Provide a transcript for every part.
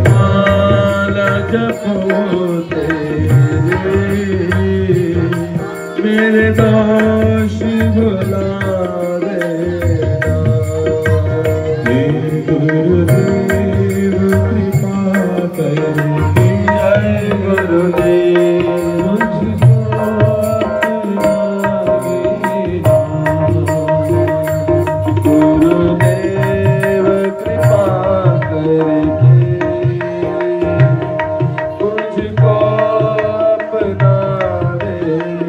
माला जपो तेरे, मेरे दोष भुला देना। हे गुरुदेव कृपा करके, जय गुरुदेव मुझको अपना देना। गुरुदेव कृपा करके मुझको अपना देना।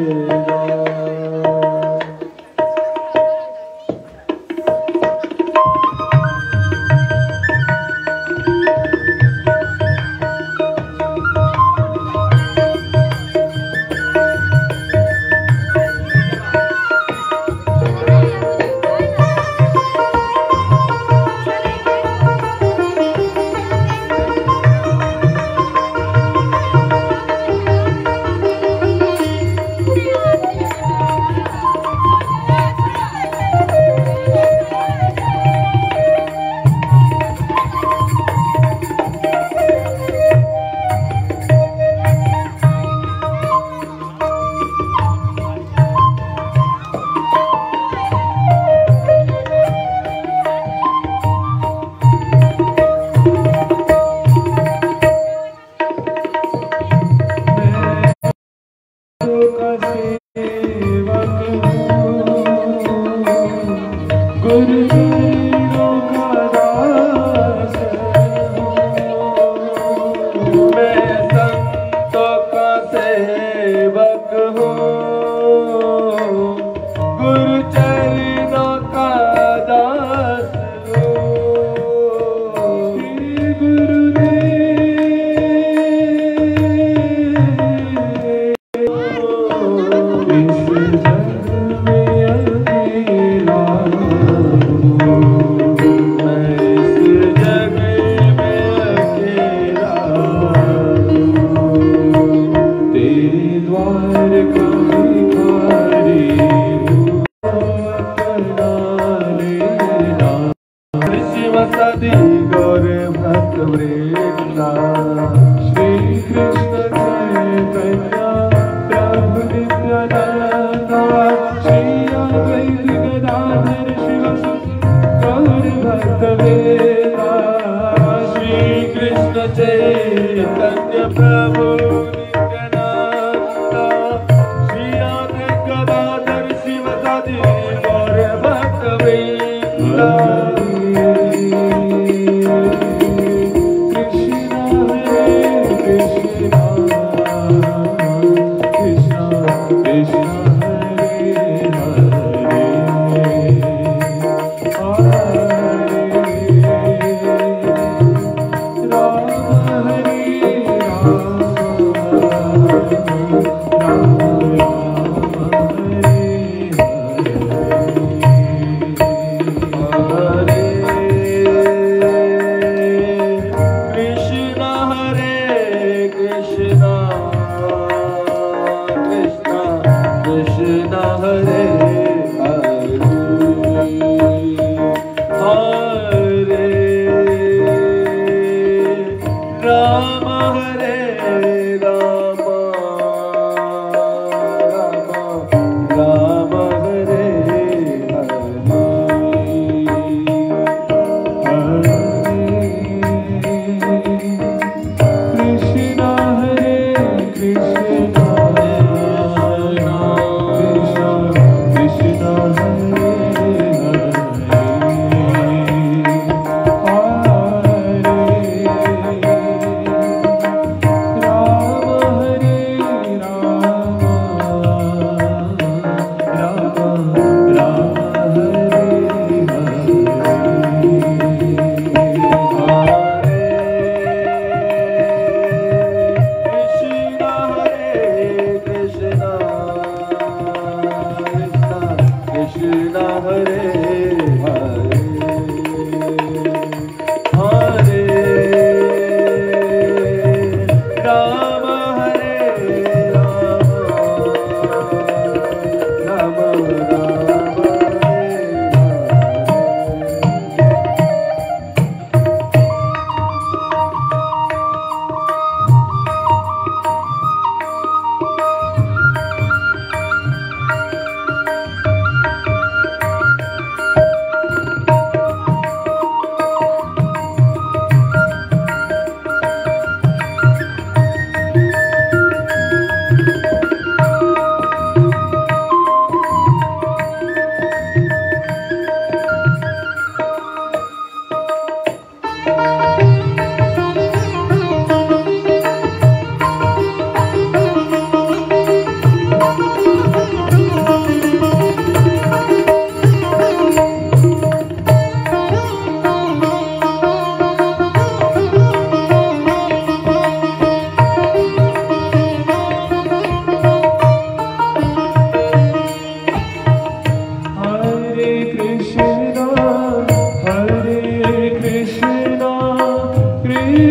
Hare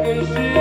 Krishna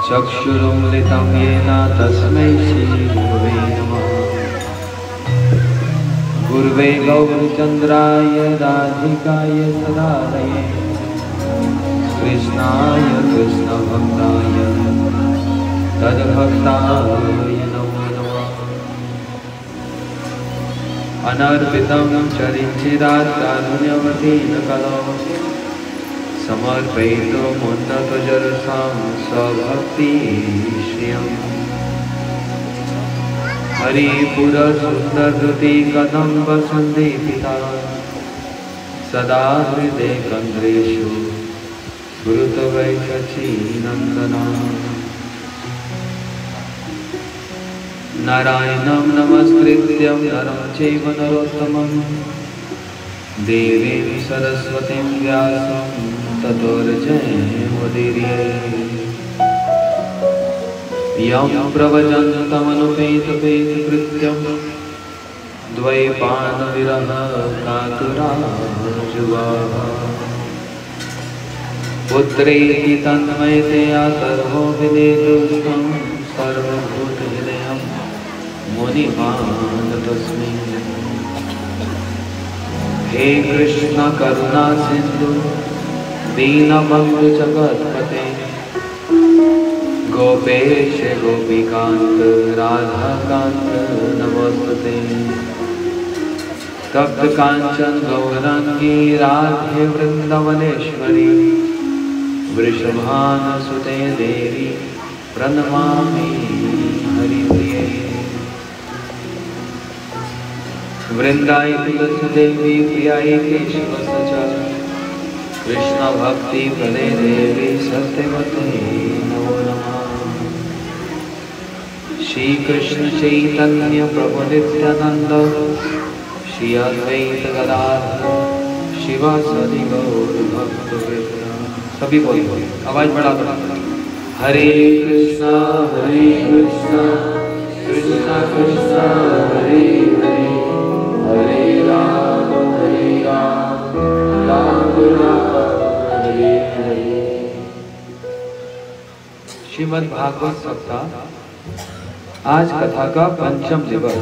चक्षुरुन्मिलितं येन तस्मै श्रीगुरवे नमः। गुरवे गौरचन्द्राय राधिकाय सदालये कृष्णाय कृष्णभक्ताय तद्भक्ताय नमो नमः। अनर्पितं चरिचिरात् कारुण्यवतीन कलौ समर्पयितो मुन्नतजरसां स्वभक्तिश्रियम्। हरिपुरसुन्दरधृति कदम्ब सन्दीपिता सदा हृदय कन्द्रेषु गुरुतवैकचीनन्दना। नारायणं नमस्कृत्य नरं चैव नरोत्तमं देवीं सरस्वतीं व्यासं ततो जयमुदीरये। यं प्रव्रजन्तमनुपेतपेतकृत्यं द्वैपायनविरह कातुराजुगाः। पुत्रेति तन्मयतया सर्वो विनेदुस्तं सर्वभूतहृदयं मुनिमानतस्मै। हे कृष्ण करुणा सिंधु दीनबन्धु जगत्पते गोपेश गोपीकांत राधाकांत नमोस्तुते। तप्त कांचन गौरांगी राधे वृंदावनेश्वरी वृषभानुसुते देवी प्रणमामि हरिप्रिये। वृंदाय तुलसी देवी प्रियाय केशवसचा कृष्ण भक्ति प्रदे देवी सत्यवते नमो नमः। श्री कृष्ण चैतन्य प्रभु नित्यानंद श्री अद्वैत गदाधर शिवासादि गौर भक्तवृंद। सभी बोलो आवाज बढ़ा बढ़ा। हरे कृष्णा कृष्णा कृष्णा हरे हरे हरे राम राम राम हरे हरे। श्रीमद् भागवत सप्ताह आज कथा का पंचम दिवस।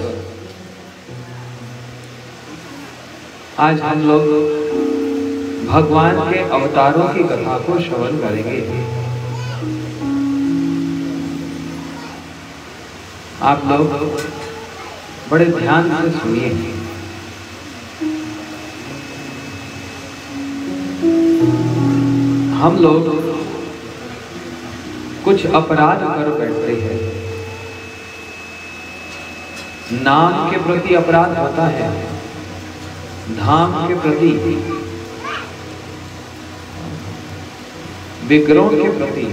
आज हम लोग भगवान के अवतारों की कथा को श्रवण करेंगे। आप लोग बड़े ध्यान से सुनिए। हम लोग कुछ अपराध कर बैठते हैं। नाम के प्रति अपराध होता है, धाम के प्रति, विग्रहों के प्रति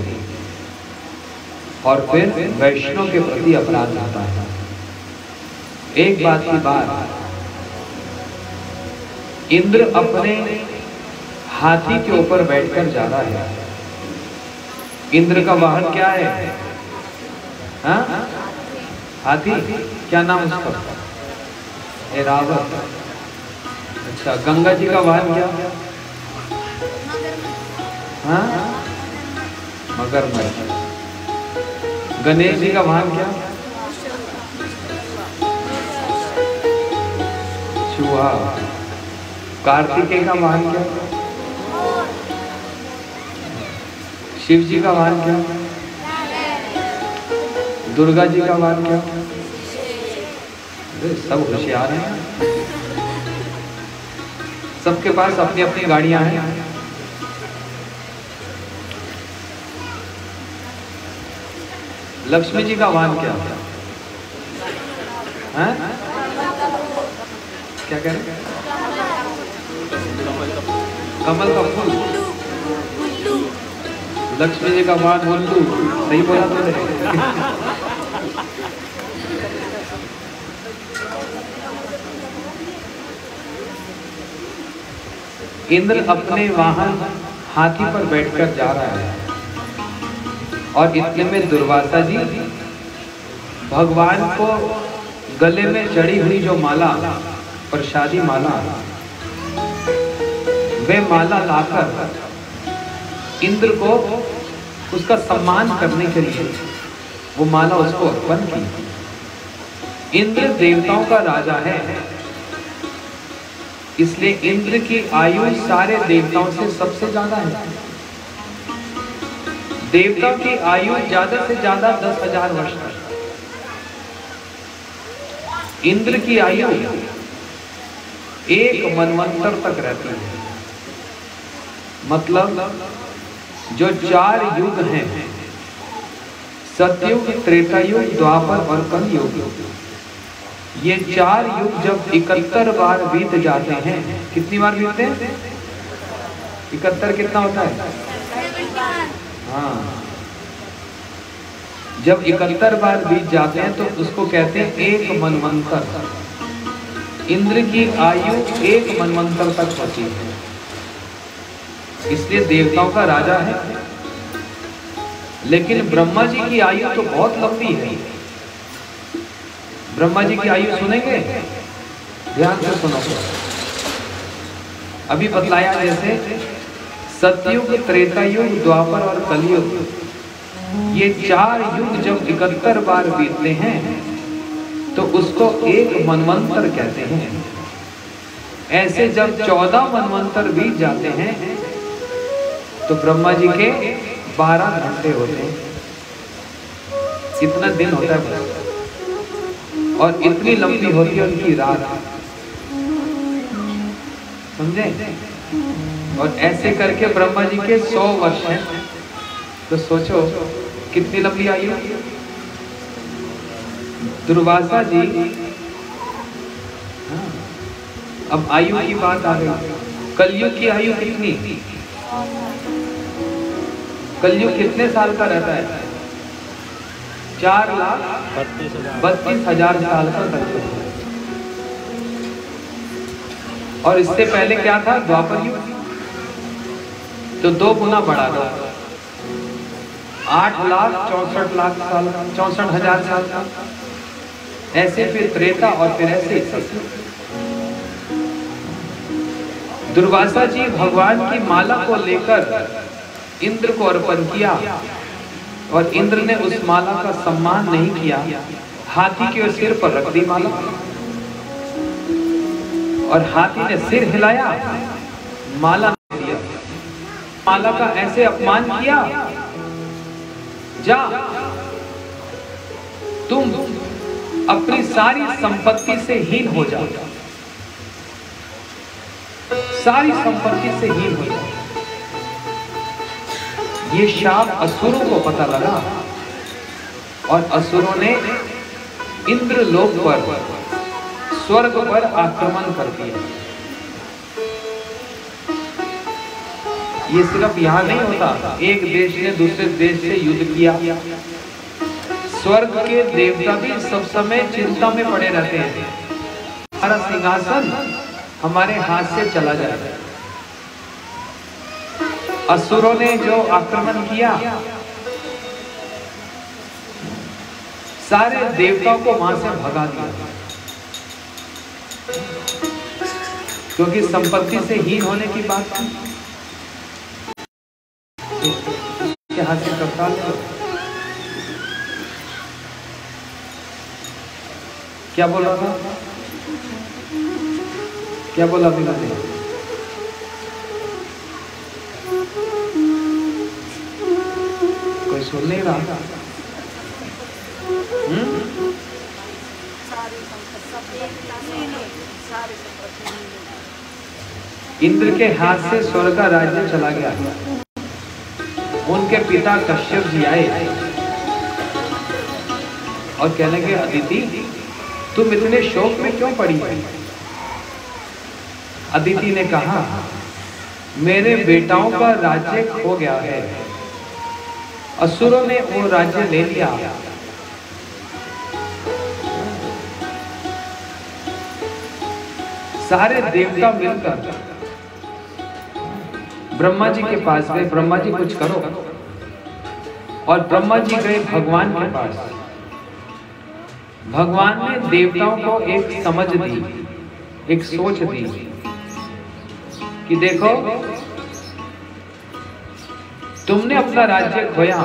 और फिर वैष्णव के प्रति अपराध होता है। एक बात की बात, इंद्र अपने हाथी के ऊपर बैठकर जा रहा है। इंद्र का वाहन क्या है? हाँ? हाथी। क्या नाम उसका? ऐरावत। अच्छा, गंगा जी का वाहन क्या? हाँ? मगरमच्छ। गणेश जी का वाहन क्या? चूहा। कार्तिकेय का वाहन क्या? शिव जी का वाहन क्या? दुर्गा जी का वाहन क्या? सब होशियार हैं, सबके पास अपनी अपनी गाड़ियां हैं। लक्ष्मी जी का वाहन क्या? हैं? क्या कह रहे? कमल का फूल। लक्ष्मी जी का वाहन उल्लू। सही बोला तुमने। इंद्र अपने वाहन हाथी पर बैठकर जा रहा है और इतने में दुर्वासा जी भगवान को गले में चढ़ी हुई जो माला, प्रसादी माला, वे माला लाकर इंद्र को उसका सम्मान करने के लिए वो माला उसको अर्पण की। इंद्र देवताओं का राजा है, इसलिए इंद्र की आयु सारे देवताओं से सबसे ज्यादा है। देवताओं की आयु ज्यादा से ज्यादा 10,000 वर्ष तक। इंद्र की आयु 1 मनवंतर तक रहती है। मतलब जो 4 युग हैं, सतयुग, त्रेता युग, द्वापर और कलयुग, ये 4 युग जब 71 बार बीत जाते हैं। कितनी बार बीतते हैं? 71 कितना होता है? हाँ, जब 71 बार बीत जाते हैं तो उसको कहते हैं 1 मनवंतर। इंद्र की आयु 1 मनवंतर तक होती है, इसलिए देवताओं का राजा है। लेकिन ब्रह्मा जी की आयु तो बहुत लंबी है। ब्रह्मा जी की आयु सुनेंगे? ध्यान से सुनो। अभी बतलाया जैसे सतयुग, त्रेता युग, द्वापर और कलयुग, ये 4 युग जब 71 बार बीतते हैं तो उसको 1 मनवंतर कहते हैं। ऐसे जब 14 मनवंतर बीत जाते हैं तो ब्रह्मा जी के 12 घंटे होते हैं। इतना दिन होता है और इतनी लंबी होती है उनकी रात, समझे? और ऐसे करके ब्रह्मा जी के 100 वर्ष हैं। तो सोचो कितनी लंबी आयु। दुर्वासा जी, अब आयु की बात आ गई। कलयुग की आयु कितनी? कलयुग कितने साल का रहता है? 4,32,000 साल का कलयुग। और इससे पहले क्या था? द्वापर युग। तो 2 गुना बढ़ा दो, 8,64,00,000 साल, 64,000 साल का। ऐसे फिर त्रेता और फिर ऐसे सतयुग। दुर्वासा जी भगवान की माला को लेकर इंद्र को अर्पण किया और इंद्र ने उस माला का सम्मान नहीं किया। हाथी के सिर पर रख दी माला और हाथी ने सिर हिलाया, माला नहीं दिया। माला का ऐसे अपमान किया, जा तुम अपनी सारी संपत्ति से हीन हो जाओ, सारी संपत्ति से हीन हो जाओ। ये शाप असुरों को पता लगा और असुरों ने इंद्रलोक पर, स्वर्ग पर आक्रमण कर दिया। ये सिर्फ यहाँ नहीं होता, एक देश ने दूसरे देश से युद्ध किया। स्वर्ग के देवता भी सब समय चिंता में पड़े रहते हैं, हमारा सिंहासन हमारे हाथ से चला जाए। असुरों ने जो आक्रमण किया, सारे देवताओं को वहां से भगा दिया, क्योंकि संपत्ति से हीन होने की बात थी। के हाथ से करता है। क्या बोला था? क्या बोला अभी मैंने? कोई सुन नहीं रहा? इंद्र के हाथ से स्वर्ग का राज्य चला गया। उनके पिता कश्यप जी आए और कहने लगे, अदिति तुम इतने शोक में क्यों पड़ी? अदिति ने कहा, मेरे बेटाओं का राज्य खो गया है, असुरों ने वो राज्य ले लिया। सारे देवता मिलकर ब्रह्मा जी के पास गए, ब्रह्मा जी कुछ करो। और ब्रह्मा जी गए भगवान के पास। भगवान ने देवताओं को एक समझ दी, एक सोच दी कि देखो तुमने अपना राज्य खोया,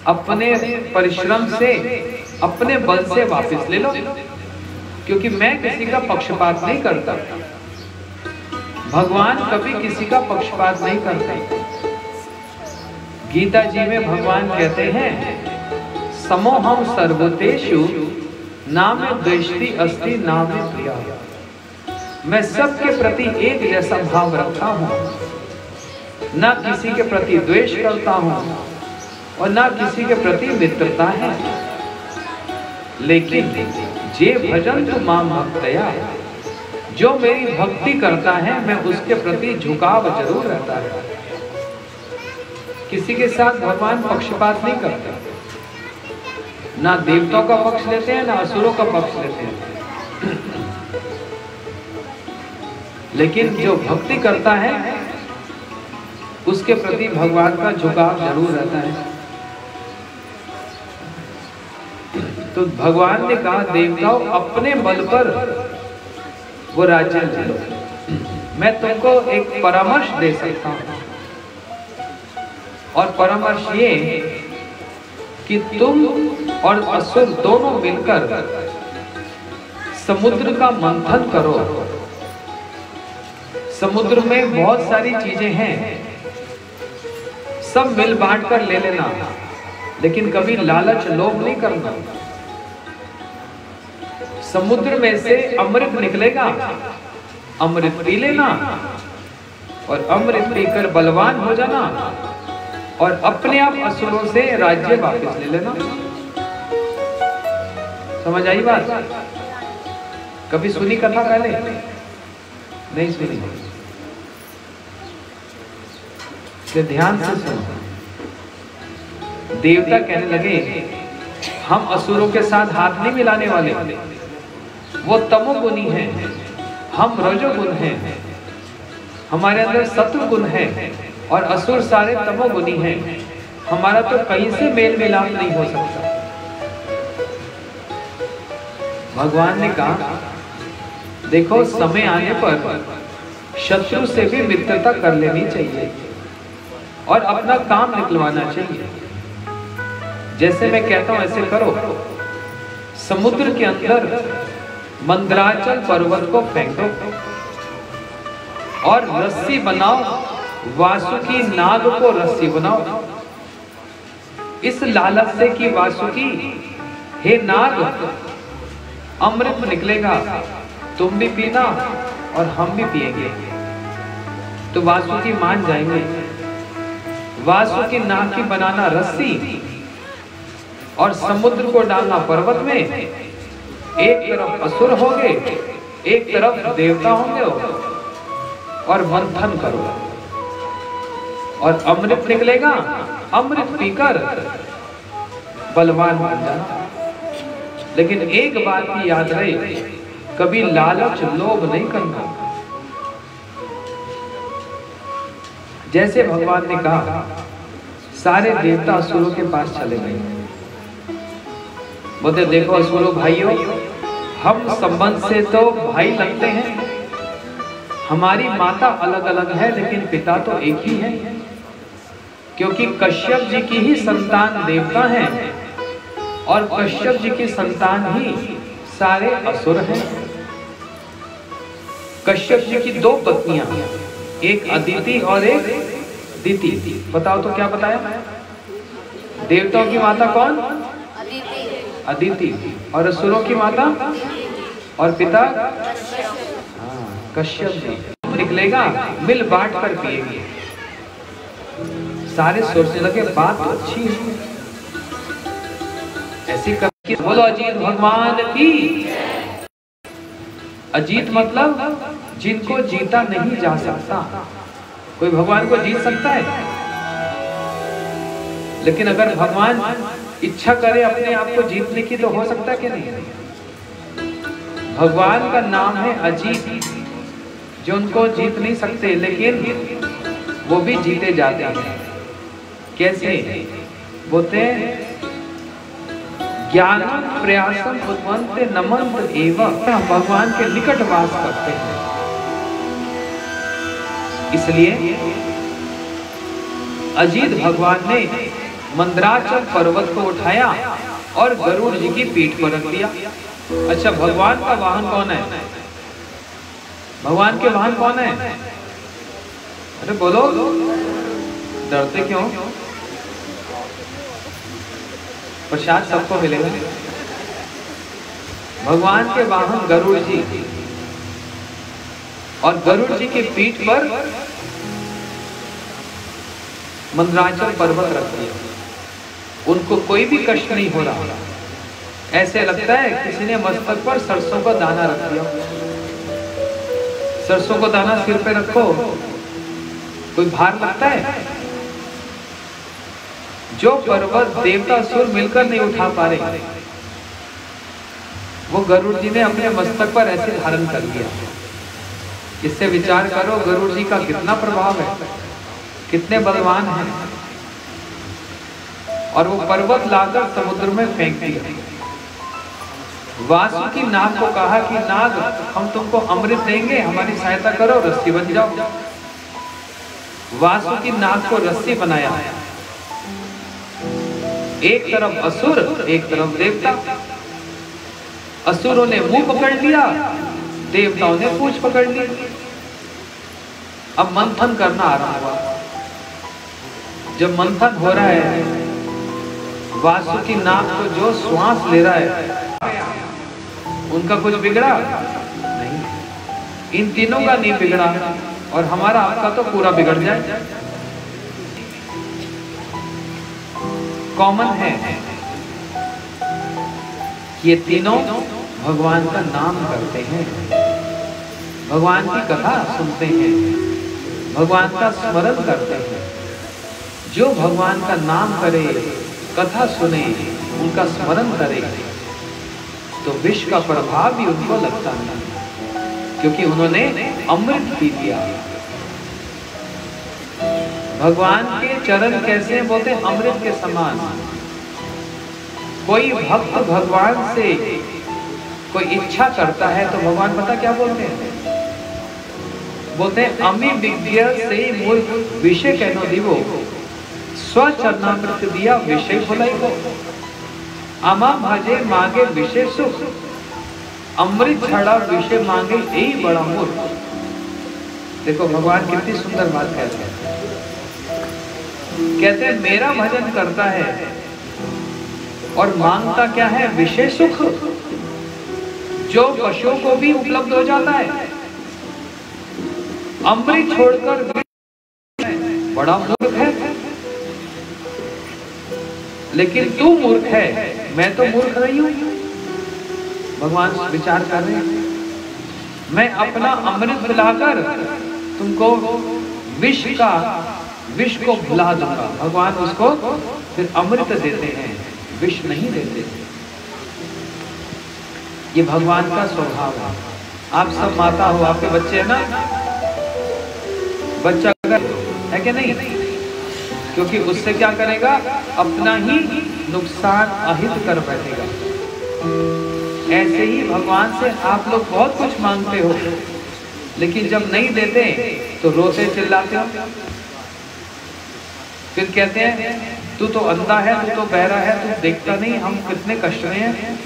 अपने परिश्रम से, अपने बल से वापस ले लो, क्योंकि मैं किसी का पक्षपात नहीं करता। भगवान कभी किसी का पक्षपात नहीं करते। गीता जी में भगवान कहते हैं, समोहम सर्वतेषु नामे द्वेष्टि अस्ति नामे प्रिया। मैं सबके प्रति एक जैसा भाव रखता हूँ, ना किसी के प्रति द्वेष करता हूँ और ना किसी के प्रति मित्रता है। लेकिन जे भजन तु मां भक्तया, जो मेरी भक्ति करता है मैं उसके प्रति झुकाव जरूर रहता है। किसी के साथ भगवान पक्षपात नहीं करते, ना देवताओं का पक्ष लेते हैं ना असुरों का पक्ष लेते हैं। लेकिन जो भक्ति करता है उसके प्रति भगवान का झुकाव जरूर रहता है। तो भगवान ने कहा, देवताओं अपने बल पर वो राज्य ले लो, मैं तुमको एक परामर्श दे सकता हूं। और परामर्श ये कि तुम और असुर दोनों मिलकर समुद्र का मंथन करो। समुद्र में बहुत सारी चीजें हैं, सब मिल बांट कर ले लेना, लेकिन कभी लालच लोभ नहीं करना। समुद्र में से अमृत निकलेगा, अमृत पी लेना और अमृत पीकर बलवान हो जाना और अपने आप असुरों से राज्य वापस ले लेना। समझ आई बात? कभी सुनी कथा पहले? नहीं सुनी? तो ध्यान से सुनो। देवता कहने लगे, हम असुरों के साथ हाथ नहीं मिलाने वाले, वो तमोगुणी हैं, हम रजोगुण हैं, हमारे अंदर सत्वगुण है और असुर सारे तमोगुणी हैं। हमारा तो कहीं से मेल मिलाप नहीं हो सकता। भगवान ने कहा, देखो समय आने पर शत्रु से भी मित्रता कर लेनी चाहिए और अपना काम निकलवाना चाहिए। जैसे मैं कहता हूं ऐसे करो। समुद्र के अंदर मंदराचल पर्वत को फेंको और रस्सी बनाओ, वासुकी नाग को रस्सी बनाओ, इस लालच से कि वासुकी, हे नाग, अमृत निकलेगा, तुम भी पीना और हम भी पिएंगे। तो वासुकी मान जाएंगे। वासुकी नाग की बनाना रस्सी और समुद्र को डालना पर्वत में। एक तरफ असुर होंगे, एक तरफ देवता होंगे, और मंथन करो और अमृत निकलेगा। अमृत पीकर बलवान बन जाना। लेकिन एक बात की याद रहे, कभी लालच लोभ नहीं करना। जैसे भगवान ने कहा, सारे देवता असुरों के पास चले गए। बोलते देखो असुरों भाइयों, हम संबंध से तो भाई लगते हैं, हमारी माता अलग अलग है लेकिन पिता तो एक ही है, क्योंकि कश्यप जी की ही संतान देवता हैं और कश्यप जी की संतान ही सारे असुर हैं। कश्यप जी की दो पत्नियां, एक अदिति और एक दिति। बताओ तो क्या बताया? देवताओं की माता कौन? अदिति। और असुरों की माता और पिता कश्यप जी। निकलेगा, मिल बांट कर पिएंगे। सारे सोचने लगे बात तो अच्छी है, ऐसी करके बोलो अजीत भगवान की। अजीत मतलब जिनको जीता नहीं जा सकता। कोई भगवान को जीत सकता है? लेकिन अगर भगवान इच्छा करे अपने आप को जीतने की तो हो सकता है कि नहीं? भगवान का नाम है अजीत, जो उनको जीत नहीं सकते लेकिन वो भी जीते जाते हैं। कैसे? बोलते ज्ञान प्रयासम उद्वंते नमंत एवं, भगवान के निकट वास करते हैं। इसलिए अजीत भगवान ने मंदराचल पर्वत को उठाया और गरुड़ जी की पीठ पर रख दिया। अच्छा, भगवान का वाहन कौन है? भगवान के वाहन कौन है? अरे बोलो, डरते क्यों? प्रसाद सबको मिलेगा। भगवान के वाहन गरुड़ जी, और गरुड़ जी की पीठ पर मंदराचल पर्वत रख दिया। उनको कोई भी कष्ट नहीं हो रहा। ऐसे लगता है किसी ने मस्तक पर सरसों का दाना रख दिया। सरसों का दाना सिर पे रखो, कोई भार लगता है? जो पर्वत देवता सुर मिलकर नहीं उठा पा रहे, वो गरुड़ जी ने अपने मस्तक पर ऐसे धारण कर दिया। इससे विचार करो गरुड़ जी का कितना प्रभाव है, कितने बलवान हैं। और वो पर्वत लाकर समुद्र में फेंक दिया। वासुकी नाग को कहा कि नाग, हम तुमको अमृत देंगे, हमारी सहायता करो, रस्सी बन जाओ। वासुकी नाग को रस्सी बनाया। एक तरफ असुर, एक तरफ देवता। असुरों ने मुंह पकड़ लिया, देवताओं ने पूंछ पकड़ ली। अब मंथन करना आरंभ हुआ। जब मंथन हो रहा है, वासुकी नाग को जो श्वास ले रहा है, उनका कुछ बिगड़ा नहीं। इन तीनों का नहीं बिगड़ा, और हमारा आपका तो पूरा बिगड़ जाए। कॉमन है, ये तीनों भगवान का नाम करते हैं, भगवान की कथा सुनते हैं, भगवान का स्मरण करते हैं। जो भगवान का नाम करे, कथा सुने, उनका स्मरण करे, तो विष का प्रभाव भी उनको लगता नहीं, क्योंकि उन्होंने अमृत पी लिया। भगवान के चरण कैसे बोलते? अमृत के समान। कोई भक्त भगवान से कोई इच्छा करता है तो भगवान पता क्या बोलते हैं? बोलते हैं अमी विज्ञ से मूल विषय कहनो दिवो, स्वचरणामृत दिया विषय भुलाई को। अमा भजे मांगे विषय सुख, अमृत छड़ा विषय मांगे यही बड़ा मूर्ख। देखो भगवान कितनी सुंदर बात कहते हैं। कहते हैं मेरा भजन करता है और मांगता क्या है? विषय सुख, जो पशुओं को भी उपलब्ध हो जाता है। अमृत छोड़कर बड़ा मूर्ख है। लेकिन तू मूर्ख है, मैं तो मूर्ख नहीं हूं। भगवान विचार कर रहे हैं, मैं अपना अमृत पिलाकर तुमको विष को भुला दूंगा। भगवान उसको फिर अमृत देते हैं, विष नहीं देते। ये भगवान का स्वभाव है। आप सब माता हो, आपके बच्चे है ना, बच्चा है कि नहीं? क्योंकि उससे क्या करेगा, अपना ही नुकसान अहित कर बैठेगा। ऐसे ही भगवान से आप लोग बहुत कुछ मांगते हो, लेकिन जब नहीं देते तो रोते चिल्लाते हो। फिर कहते हैं तू तो अंधा है, तू तो बहरा है, तू देखता नहीं हम कितने कष्ट में हैं,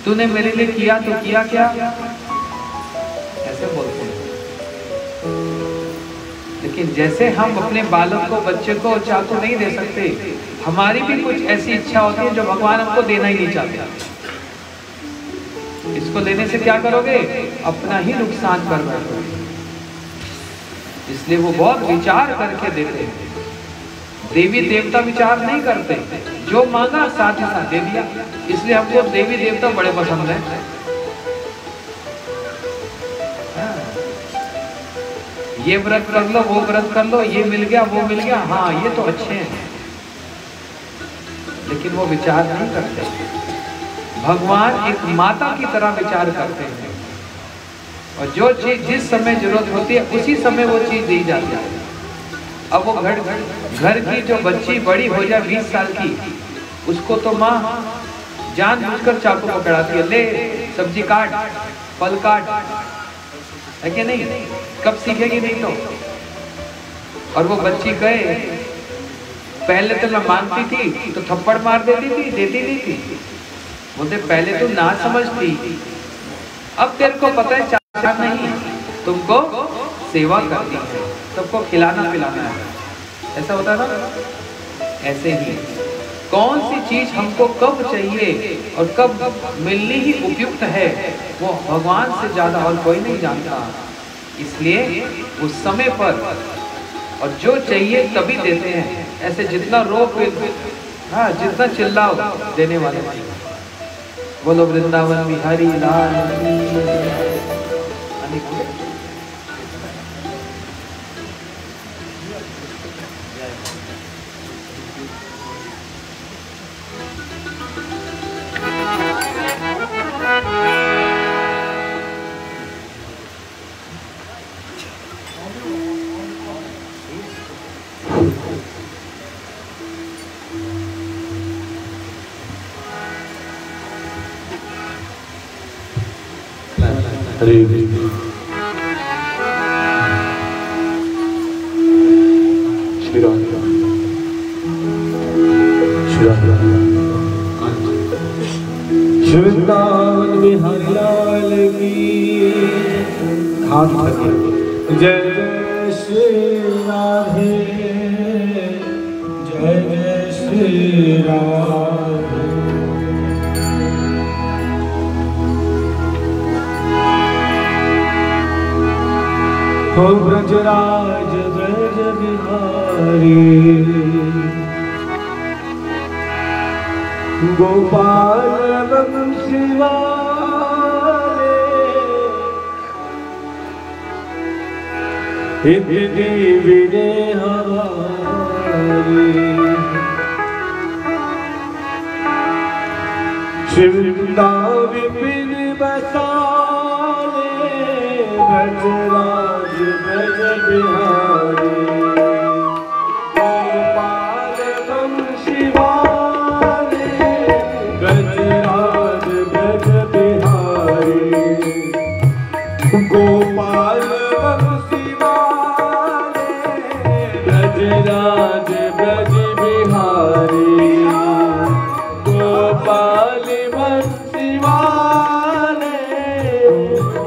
तूने मेरे लिए किया तो किया क्या, ऐसे बोलते हैं। लेकिन जैसे हम अपने बालक को, बच्चे को चाह तो नहीं दे सकते, हमारी भी कुछ ऐसी इच्छा होती है जो भगवान हमको देना ही नहीं चाहते। इसको लेने से क्या करोगे, अपना ही नुकसान कर बैठोगे। इसलिए वो बहुत विचार करके देते हैं। देवी देवता विचार नहीं करते, जो मांगा साथ ही साथ दे दिया। इसलिए हमको देवी देवता बड़े पसंद है। ये व्रत कर लो, वो व्रत कर लो, ये मिल गया, वो मिल गया, हाँ ये तो अच्छे हैं, लेकिन वो विचार नहीं करते। भगवान एक माता की तरह विचार करते हैं, और जो चीज जिस समय जरूरत होती है उसी समय वो चीज दी जाती है। अब वो घर की जो बच्ची बड़ी हो जाए 20 साल की, उसको तो माँ जानबूझकर चाकू पकड़ाती है, ले सब्जी काट, फल काट, है कि नहीं? कब सीखेगी नहीं तो। और वो बच्ची कहे पहले तो मैं मांगती थी तो थप्पड़ मार देती थी, देती नहीं थी। बोलते पहले तो ना समझती, अब तेरे को पता है चाचा नहीं, तुमको सेवा करनी है, सबको खिलाना पिलाना है। ऐसा होता है ना? ऐसे ही कौन सी चीज हमको कब चाहिए और कब मिलनी ही उपयुक्त है, वो भगवान से ज्यादा और कोई नहीं जानता। इसलिए उस समय पर और जो चाहिए तभी देते हैं। ऐसे जितना रो, हाँ जितना चिल्लाओ, देने वाले नहीं। बोलो वृंदावन बिहारी लाल की। हरे श्री राम श्री राम। वृंदावन बिहारी लाल की। हाथ लगे। जय जय श्री राधे, जय जय श्री राधे। हो ब्रजराज ब्रज बिहारी, गोपाल वंशी वाले, इतनी विने हमारी। शिवदा विपिन बसाले, ब्रजराज ब्रज बिहारी, गोपाल वंशी वाले, ब्रजराज ब्रज बिहारी। गोपाल वंशी वाले, ब्रजराज ब्रज बिहारी। गोपाल वंशी वाले,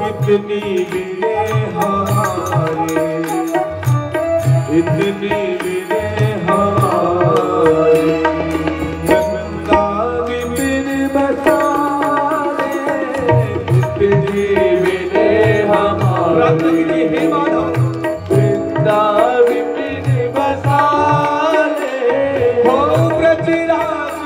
इतनी विने हमारे, इतनी विने हमारे। गंगा विपिन बसाले, इतनी विने हमारे। वृंदा विपिन बसाले, हो ब्रजराज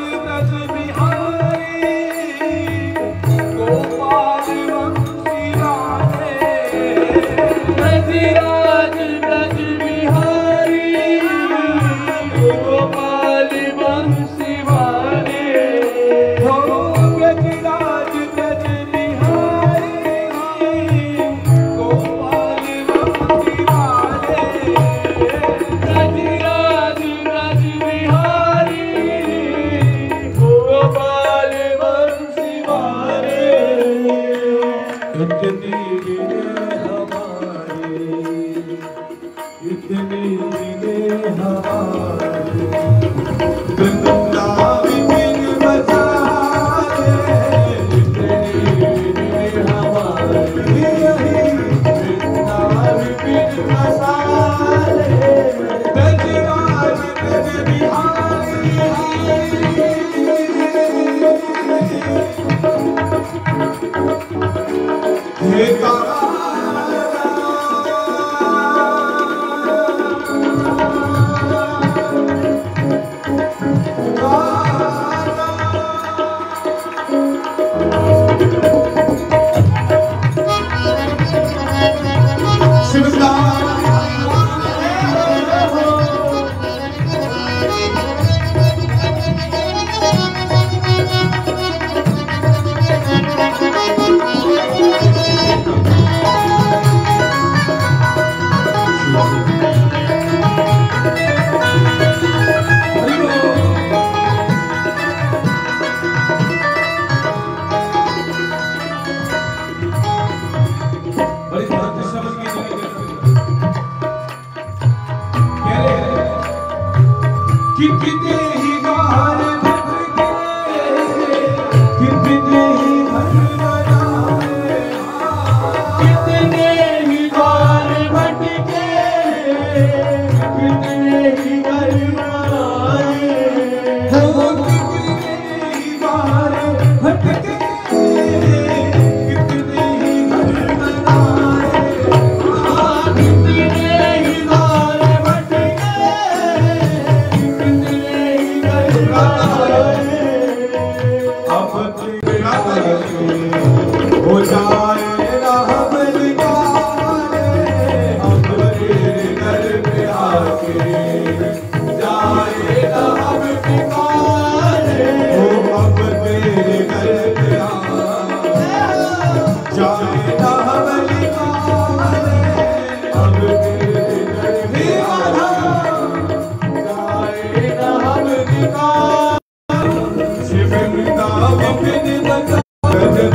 विपिन बसान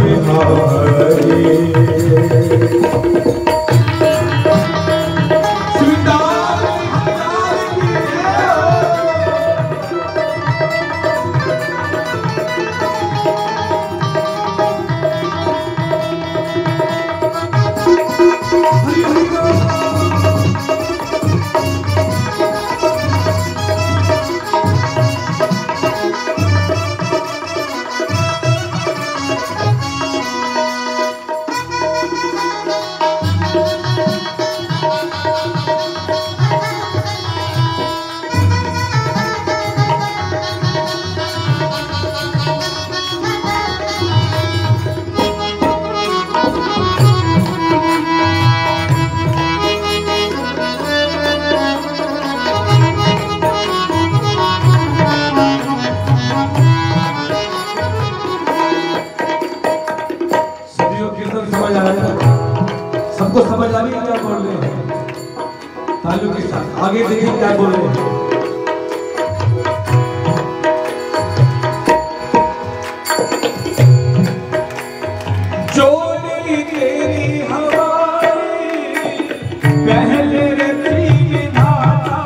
बिहारी सबको समझ आ रही है क्या बोल रहे हैं? तालियों के साथ आगे देखिए क्या बोल रहे हैं। जोड़ी तेरी हमारी पहले रची विधाता,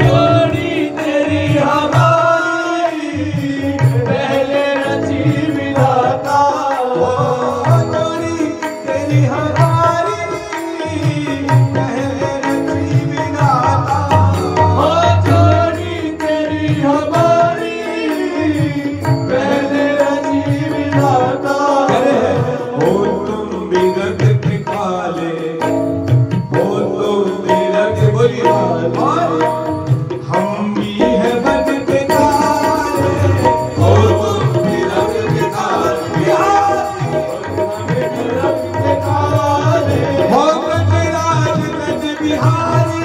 जोड़ी तेरी हमारी पहले रची विधाता, जोड़ी तेरी हमारी पहले रची विधाता, जोड़ी तेरी हमारी पहले रची विधाता। हो तुम बिगड़ के काले, हो तुम बिगड़ बोली हम भी है बन के काले, हो तुम बिगड़ के काले, हो गजराज गज बिहारी,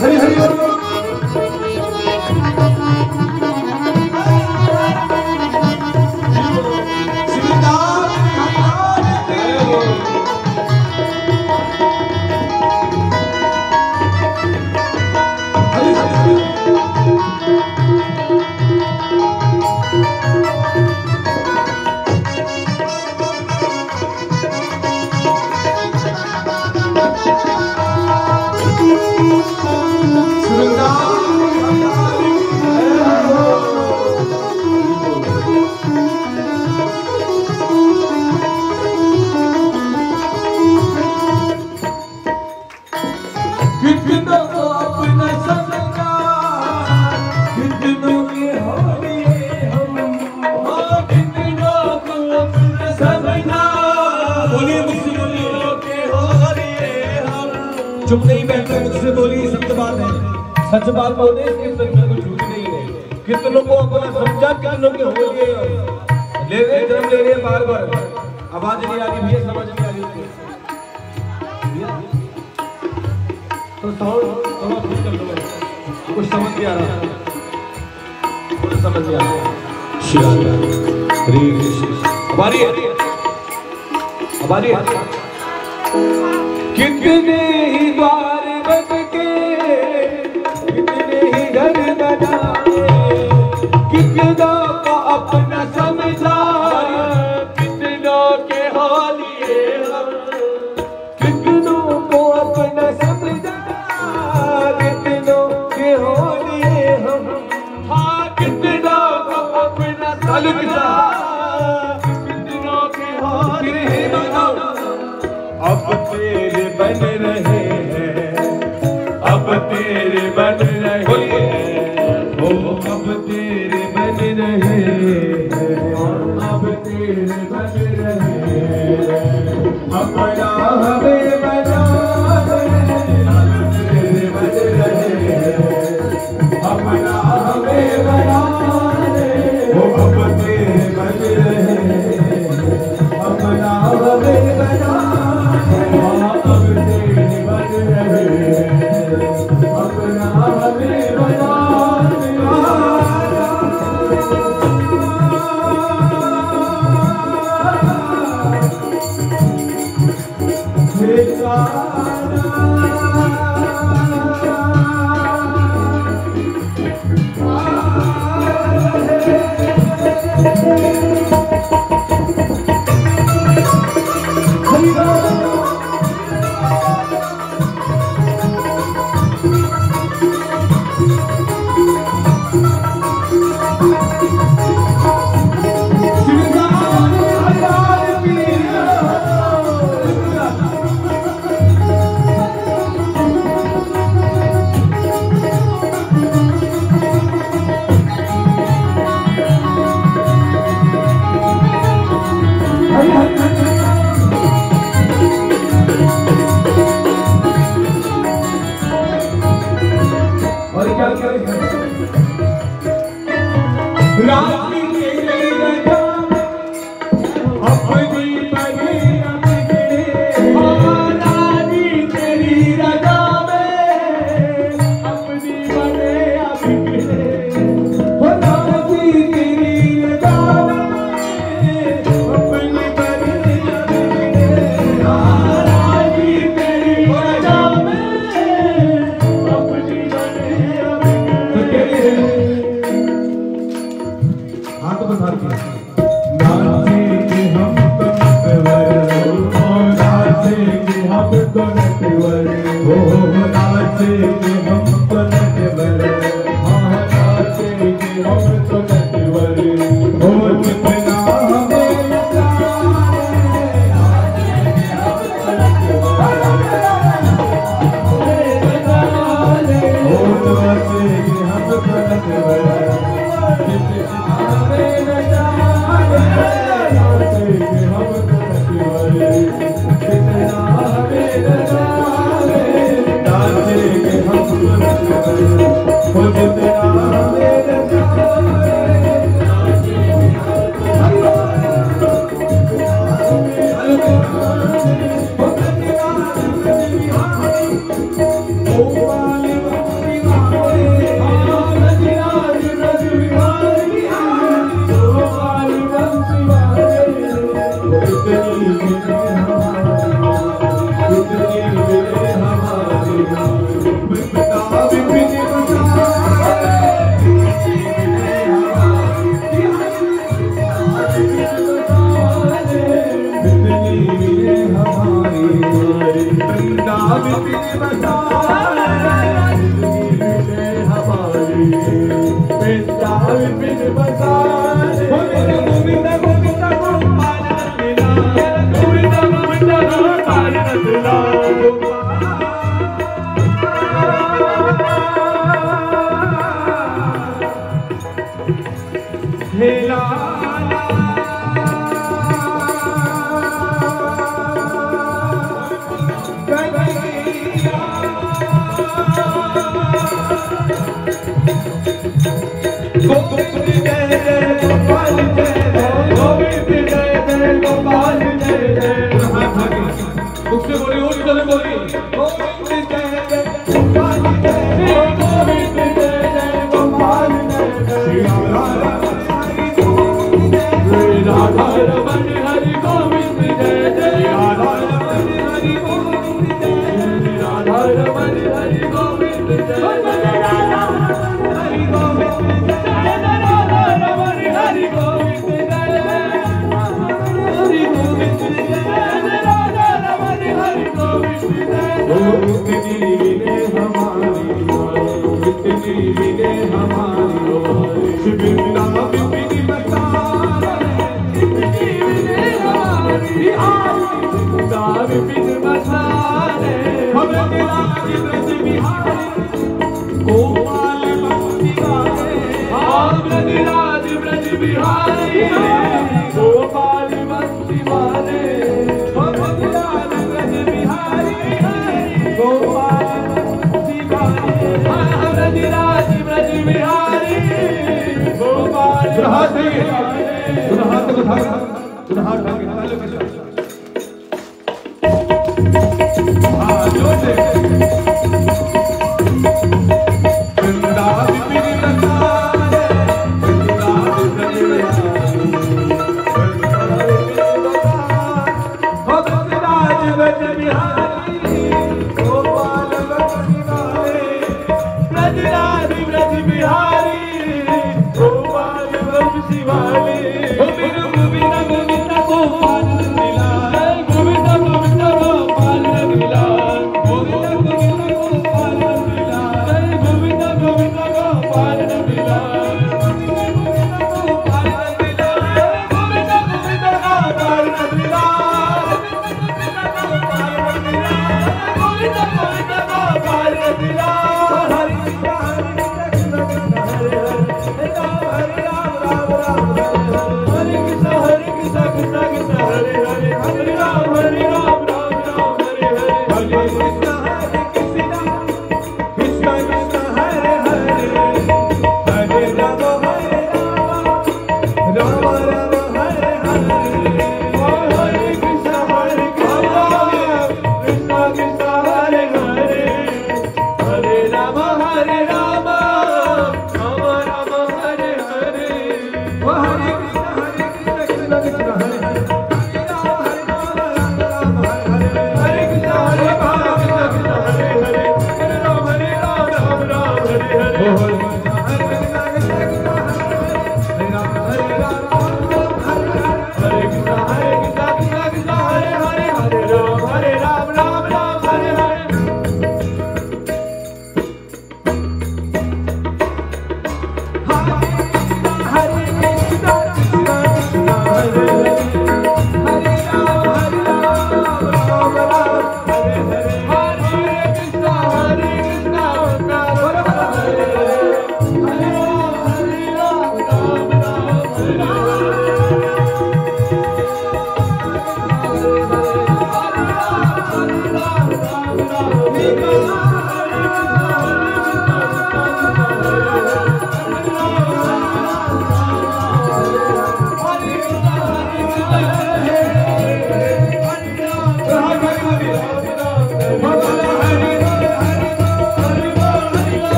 हरि हरि कितनों को अपना समझा, कितनों के होलिए हम, कितनों को अपना समझा, बोलिए मुझसे बोलिए के होलिए हम। चुप नहीं बैठे, मुझसे बोलिए, सत्य बात है, सच बात बोले, कीर्तन में कोई झूठ नहीं है। कितनों को अपना समझा, कितनों के होलिए हम। ले रहे जन्म ले रहे बार बार, आवाज नहीं आ रही भैया, समझ नहीं आ रही तो साउंड थोड़ा ठीक कर दो, कुछ समझ नहीं आ रहा, कुछ समझ नहीं आ रहा। हरे कृष्ण। हमारी कितने ही द्वार बन के, कितने ही घर बनाए, कितनों को अपना समझा, कितनों के होलिए हम, कितनों को अपना समझा, कितनों के होलिए हम, हाँ कितनों को अपना समझा, कितनों के होलिए हम। अब तेरे बन रहे हैं, अब तेरे बन रहे हैं, ओ अब तेरे बन रहे हैं, अब तेरे बन रहे हैं, अपना हमें बना दे, अब तेरे बन रहे हैं, अपना हमें बना दे, ओ अब तेरे बन रहे हैं, अपना हमें बना दे, अब तेरे बन रहे हैं। अपना हमें बना हाँ, जोर से। राधिलारी ब्रज बिहारी गोपाल वंशी वाले गोविंद गोविंद गोविंद गोपाल नंदलाल गोविंद गोविंद गोपाल नंदलाल गोविंद गोविंद गोपाल नंदलाल गोविंद गोविंद गोपाल नंदलाल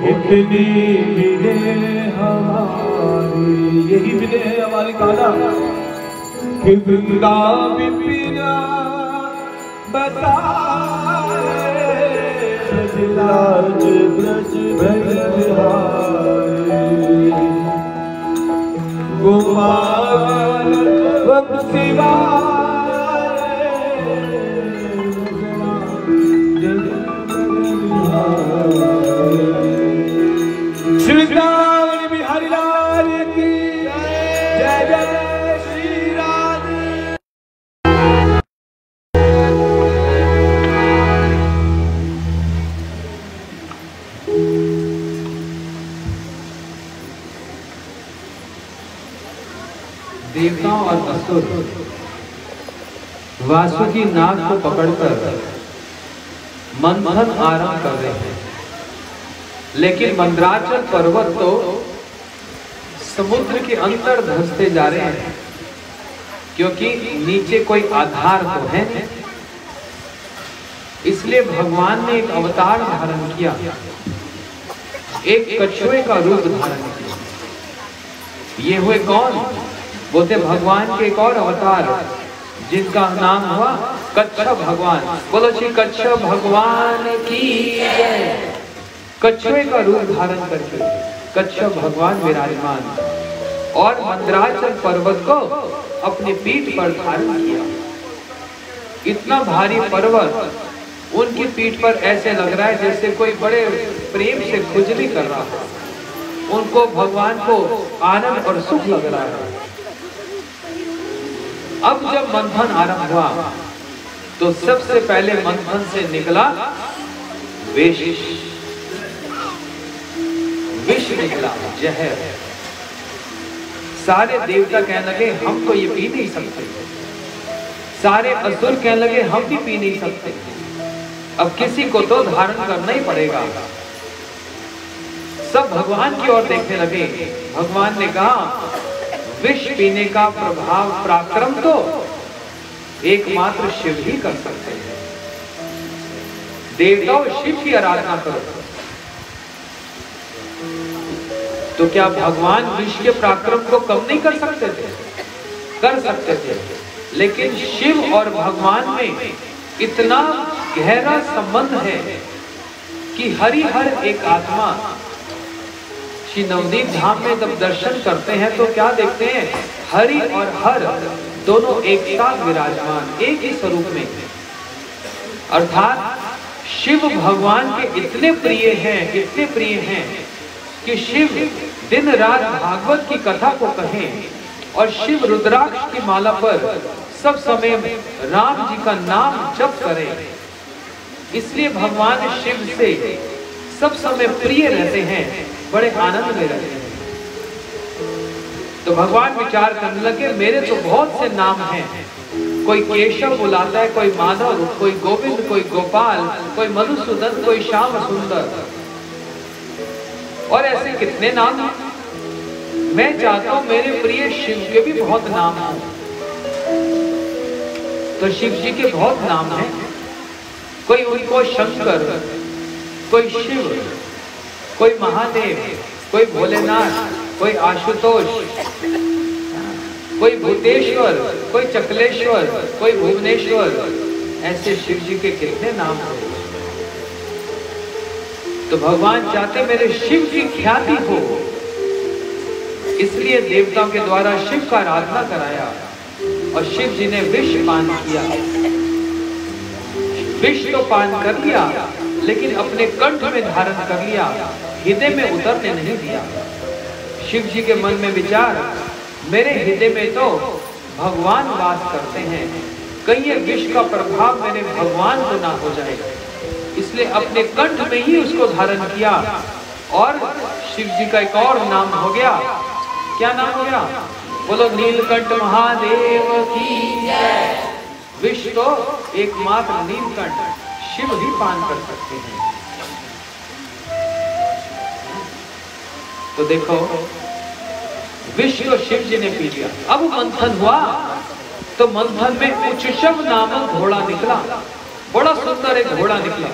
इतनी मिले हमारी यही मिले है हमारी काला कि वृंदा बिना बताए ब्रज ब्रज बिहारी गोपाल वंशी बिहारी लाल की जय जय श्री राधे। देवताओं और असुर वासुकी नाग को पकड़कर मंथन आरंभ कर रहे हैं, लेकिन मंदराचल पर्वत तो समुद्र के अंदर धंसते जा रहे हैं, क्योंकि नीचे कोई आधार तो है नहीं। इसलिए भगवान ने एक अवतार धारण किया, एक कछुए का रूप धारण किया। ये हुए कौन? वो थे भगवान के एक और अवतार, जिनका नाम हुआ कच्छप भगवान। बोलो श्री कच्छप भगवान की जय। कछुए का रूप धारण करके कच्छप भगवान विराजमान और मंदराचल पर्वत को अपनी पीठ पर धारण किया। इतना भारी पर्वत उनकी पीठ पर ऐसे लग रहा है जैसे कोई बड़े प्रेम से खुजली कर रहा है। उनको भगवान को आनंद और सुख लग रहा है। अब जब मंथन आरंभ हुआ तो सबसे पहले मंथन से निकला विष। विष निकला, जहर। सारे देवता कहने लगे हम तो ये पी नहीं सकते। सारे असुर कहने लगे हम भी पी नहीं सकते, अब किसी को तो धारण करना ही पड़ेगा। सब भगवान की ओर देखने लगे। भगवान ने कहा विष पीने का प्रभाव पराक्रम तो एकमात्र शिव ही कर सकते हैं। देवताओं शिव की आराधना करो। तो क्या भगवान विष के पराक्रम को कम नहीं कर सकते थे? कर सकते थे, लेकिन शिव और भगवान में इतना गहरा संबंध है कि हरिहर एक आत्मा। श्री नवदीप धाम में जब दर्शन करते हैं तो क्या देखते हैं? हरि और हर दोनों एक साथ विराजमान, एक ही स्वरूप में। अर्थात शिव भगवान के इतने प्रिय हैं, इतने प्रिय हैं कि शिव दिन रात भागवत की कथा को कहें और शिव रुद्राक्ष की माला पर सब समय राम जी का नाम जप करें। इसलिए भगवान शिव से सब समय प्रिय रहते हैं, बड़े आनंद में रहते हैं। तो भगवान विचार करने लगे मेरे तो बहुत से नाम हैं। कोई केशव बुलाता है, कोई माधव, कोई गोविंद, कोई गोपाल, कोई मधुसूदन, कोई श्याम सुंदर, और ऐसे कितने नाम हैं। मैं चाहता हूं मेरे प्रिय शिव के भी बहुत नाम हों। तो शिव जी के बहुत नाम हैं। कोई उनको शंकर, कोई शिव, कोई महादेव, कोई भोलेनाथ, कोई आशुतोष, कोई भूतेश्वर, कोई चकलेश्वर, कोई भुवनेश्वर। ऐसे शिव जी के कितने नाम हैं। तो भगवान चाहते मेरे शिव की ख्याति हो, इसलिए देवताओं के द्वारा शिव का आराधना कराया और शिव जी ने विष पान किया। विष तो पान कर लिया, लेकिन अपने कंठ में धारण कर लिया, हृदय में उतरने नहीं दिया। शिव जी के मन में विचार, मेरे हृदय में तो भगवान वास करते हैं, कहीं ये विष का प्रभाव मेरे भगवान को ना हो जाए, इसलिए अपने कंठ में ही उसको धारण किया। और शिव जी का एक और नाम हो गया। क्या नाम हो गया? बोलो नीलकंठ महादेव की जय। विष तो एकमात्र नीलकंठ शिव ही पान कर सकते हैं। तो देखो विष तो शिव जी ने पी लिया। अब मंथन हुआ तो मंथन में उच्चशव नामक घोड़ा निकला। बड़ा सुंदर एक घोड़ा निकला।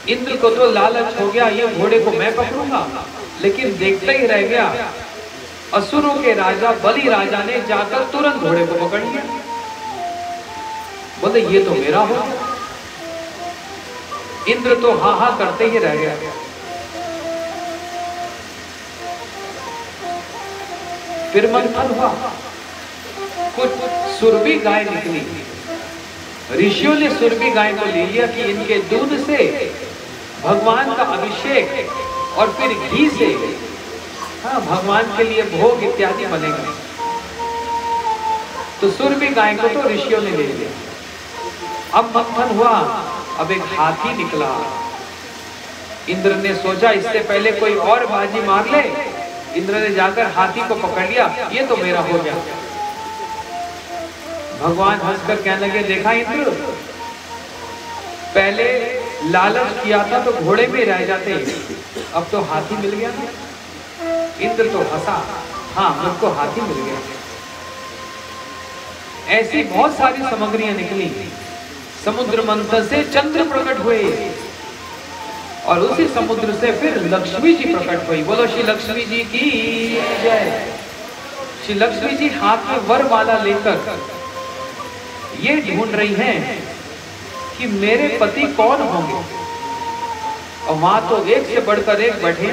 इंद्र को तो लालच हो गया, ये घोड़े को मैं पकड़ूंगा, लेकिन देखते ही रह गया। असुरों के राजा बलि राजा ने जाकर तुरंत घोड़े को पकड़ लिया। बोले ये तो मेरा हो। इंद्र तो हा हा करते ही रह गया। फिर मंथन हुआ, कुछ सुरभि गाय निकली। ऋषियों ने सुरभि गाय को ले लिया कि इनके दूध से भगवान का अभिषेक और फिर घी से भगवान के लिए भोग इत्यादि बनेगा। तो सुरभि गाय को तो ऋषियों ने ले लिया। अब मंथन हुआ, अब एक हाथी निकला। इंद्र ने सोचा इससे पहले कोई और बाजी मार ले। इंद्र ने जाकर हाथी को पकड़ लिया, ये तो मेरा हो गया। भगवान हंसकर कहने लगे, देखा इंद्र, पहले लालच किया था तो घोड़े में रह जाते, अब तो हाथी मिल गया ना। इंद्र तो हंसा, हाँ मुझको हाथी मिल गया। ऐसी बहुत सारी सामग्रियां निकली। समुद्र मंथन से चंद्र प्रकट हुए और उसी समुद्र से फिर लक्ष्मी जी प्रकट हुई। बोलो श्री लक्ष्मी जी की जय। श्री लक्ष्मी जी हाथ में वरमाला लेकर ये ढूंढ रही हैं कि मेरे पति कौन होंगे। और वहां तो एक से बढ़कर एक बैठे।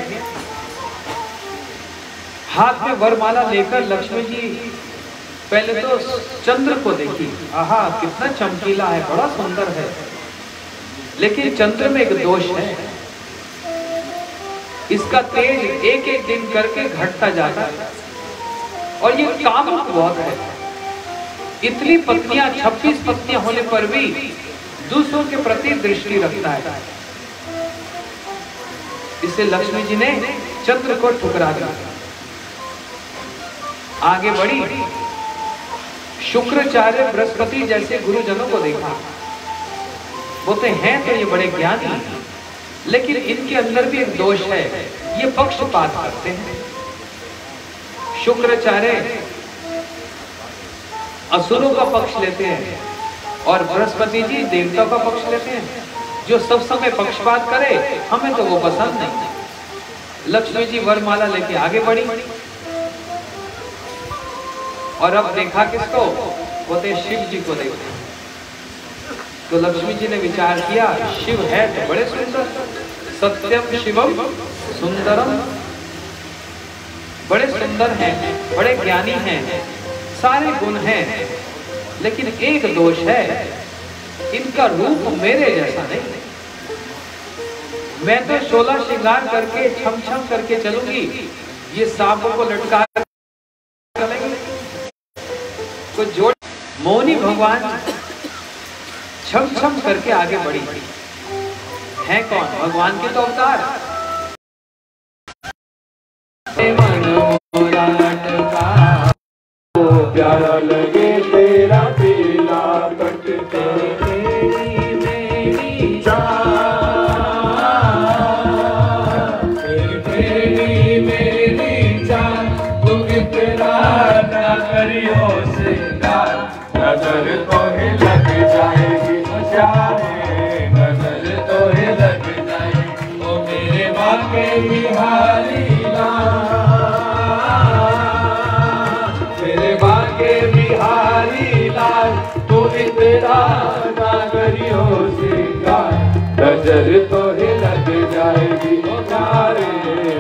हाथ में वरमाला लेकर लक्ष्मी जी पहले तो चंद्र को देखी। आहा कितना चमकीला है, बड़ा सुंदर है। लेकिन चंद्र में एक दोष है, इसका तेज एक एक दिन करके घटता जाता है और ये कामुक बहुत है। इतनी पत्नियां 26 पत्नियां होने पर भी दूसरों के प्रति दृष्टि रखता है। इससे लक्ष्मी जी ने चंद्र को ठुकरा दिया। आगे बढ़ी, शुक्राचार्य बृहस्पति जैसे गुरुजनों को देखा। बोलते हैं तो ये बड़े ज्ञानी, लेकिन इनके अंदर भी एक दोष है, ये पक्षपात करते हैं। शुक्राचार्य असुरों का पक्ष लेते हैं और बृहस्पति जी देवता का पक्ष लेते हैं। जो सब समय पक्षपात करे हमें तो वो पसंद नहीं। लक्ष्मी जी वरमाला लेके आगे बढ़ी और अब देखा किसको? बोलते शिव जी को देखा। तो लक्ष्मी जी ने विचार किया, शिव है तो बड़े सुंदर, सत्यम शिवम सुंदरम, बड़े सुंदर हैं, बड़े ज्ञानी हैं, सारे गुण हैं, लेकिन एक दोष है, इनका रूप मेरे जैसा नहीं। मैं तो 16 श्रृंगार करके छम छम करके चलूंगी, ये सांपों को लटका चलेंगे। तो जोड़ मौनी भगवान छम छम करके आगे बढ़ी। है कौन? भगवान के तो अवतार। प्यारा लगे तेरा पीला पट, नजर तो ही लग जाएगी, नजर तो ही लग जाएगी, ओ मेरे बाके बिहारी मेरे बाके बिहारी लाल, तू तेरा नागरियों सिंगार, नजर तो ही लग जाएगी, ओ तारे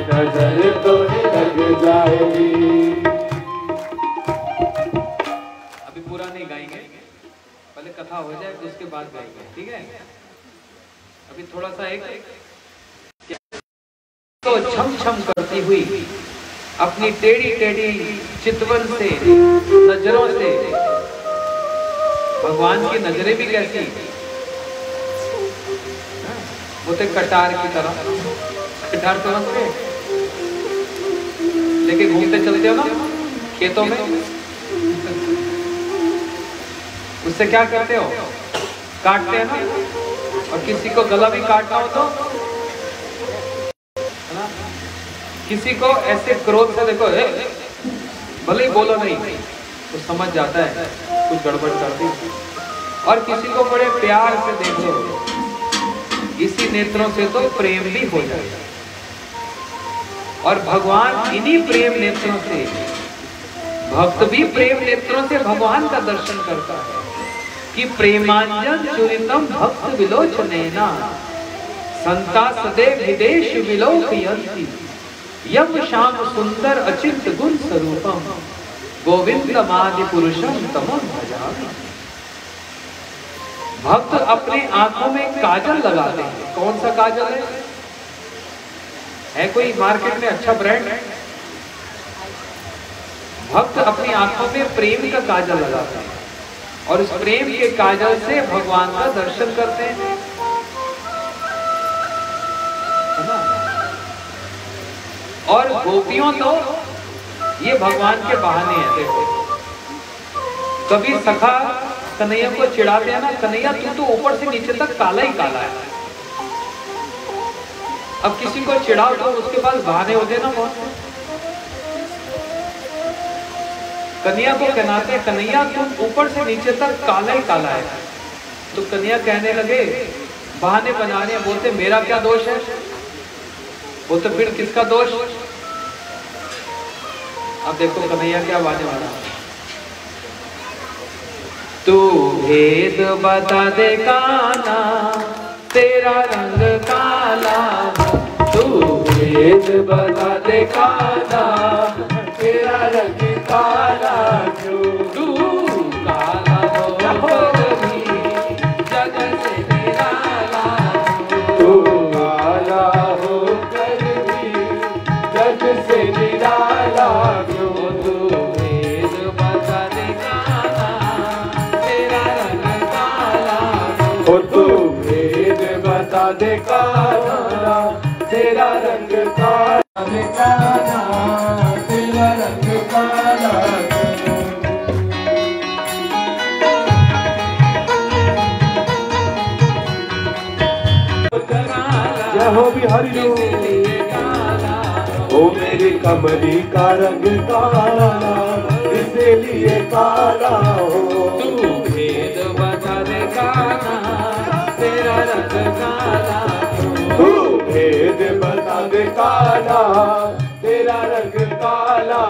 नजर तो ही लग जाएगी। पहले कथा हो जाए तो उसके बाद गाएंगे, ठीक है? अभी थोड़ा सा एक तो छम छम करती हुई अपनी टेढ़ी टेढ़ी चितवन से नजरों से, भगवान की नजरें भी कैसी बोलते कटार की तरह, कटार समझ के लेके घूमते चलते हो ना खेतों में, उससे क्या करते हो? काटते हैं ना। और किसी को गला भी काटना हो तो है ना, किसी को ऐसे क्रोध से देखो, भले ही बोलो नहीं तो समझ जाता है कुछ गड़बड़ कर दी। और किसी को बड़े प्यार से देख लो, इसी नेत्रों से तो प्रेम भी हो जाए। और भगवान इन्हीं प्रेम नेत्रों से, भक्त भी प्रेम नेत्रों से भगवान का दर्शन करता है कि प्रेमांजन चुरितम भक्त विलोचनेना संता सदैव विदेश विलोकयन्ति यम श्याम सुंदर अचिंत गुण स्वरूपम गोविंदमादि पुरुषम तमं भजामि। भक्त अपने आंखों में काजल लगाते हैं। कौन सा काजल है कोई मार्केट में अच्छा ब्रांड? भक्त अपनी आंखों में प्रेम का काजल लगाते हैं और उस प्रेम के काजल से भगवान का दर्शन करते हैं, है ना? और गोपियों तो ये भगवान के बहाने हैं। देखो, कभी सखा कन्हैया को चिढ़ाते हैं ना, कन्हैया तू तो ऊपर से नीचे तक काला ही काला है। अब किसी को चिढ़ाओ तो उसके पास बहाने होते ना बहुत। कन्हैया को कहनाते हैं, कन्हैया तुम ऊपर से नीचे तक काला ही काला है। तो कन्हैया कहने लगे, बहाने बना रहे हैं, बोलते मेरा क्या दोष है? बोलते फिर किसका दोष? अब देखो कन्हैया क्या बहाने बना। तू भेद बता दे काना, तेरा रंग काला, तू भेद बता दे काना, तेरा रंग काला, तू काला हो कभी जग से निराला, तू काला हो कर भी से निराला क्यों तू भेद बता दे काला तेरा रंग काला हो तू भेद बता दे काला तेरा रंग काला तेरा रंग काला हो भी हरि ओ मेरी कमली का रंग काला इसलिए काला हो तू भेद बता दे काला तेरा रंग काला तू भेद बता दे काला तेरा रंग काला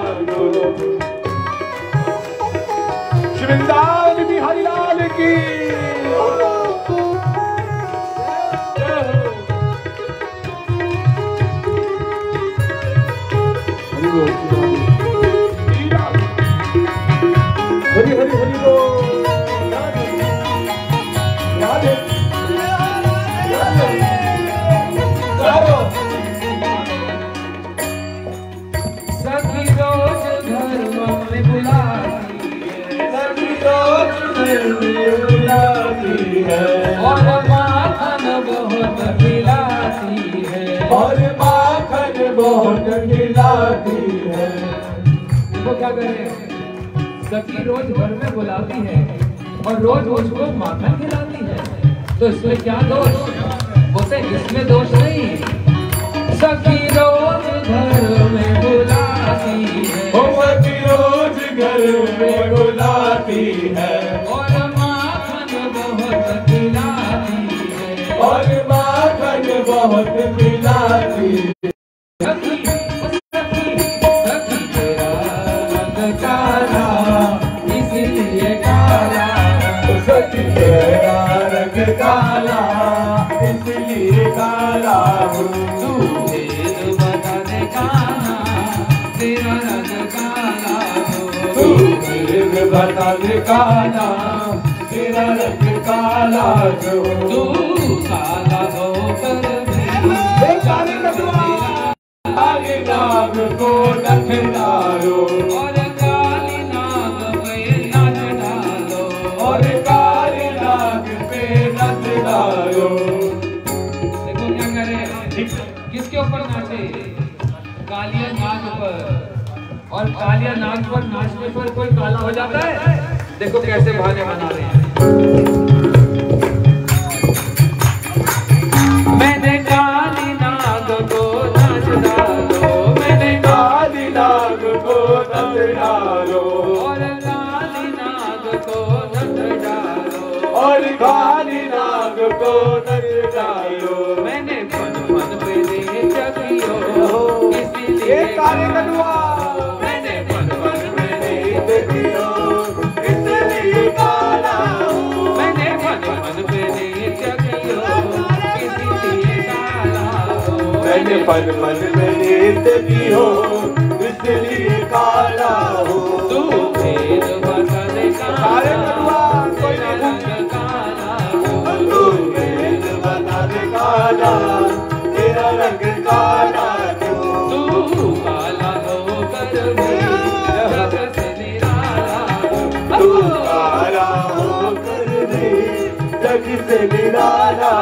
शिवदान बिहारी लाल की हरि हरि हरि बोल राधे सखी रोज घर में बुलाती है सखी रोज घर में बुलाती है और माखन बहुत खिलाती है और माखन बहुत खिलाती है वो क्या करें सखी रोज घर में बुलाती है और रोज मुझको माखन खिलाती है तो इसमें क्या दोष बोलते इसमें दोष नहीं सखी रोज घर में बुलाती है सखी रोज घर में बुलाती है और माखन बहुत खिलाती है और माखन बहुत खिलाती है सखी तेरा रंग काला इसलिए काला सखी तेरा रंग काला इसलिए काला तू भेद बता दे काला तेरा रंग काला तू भेद बता दे काला तेरा रंग काला तू काला होकर काले नाग को नख डालो और काली नाग पे नाच डालो और काले नाग पे नच डालो देखो क्या करे किसके ऊपर नाचे कालिया नाग पर और कालिया नाग पर नाचने पर कोई काला हो जाता है देखो कैसे बहाने बना रहे हैं मैंने काली नाग को नाच डालो मैंने काली नाग को नच डालो और काली नाग को नच डालो और काली नाग को नच डालो मैंने पन पन पे दे जगियो इसलिए काले कलुआ मैंने पन पन पे दे देखियो इसलिए काला मैंने पन पन पे दे जगियो इसलिए काला मैंने पन पन में नींद की हो इसलिए काला हो तू भेद बता दे काले कलुआ कोई रंग काला तू भेद बता दे काला तेरा रंग काला तू काला होकर भी जग से निराला तू काला होकर भी जग से निराला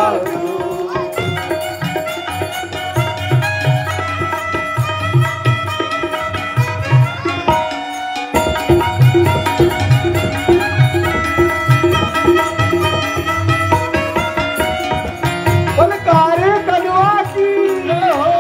काले कलुआ की हो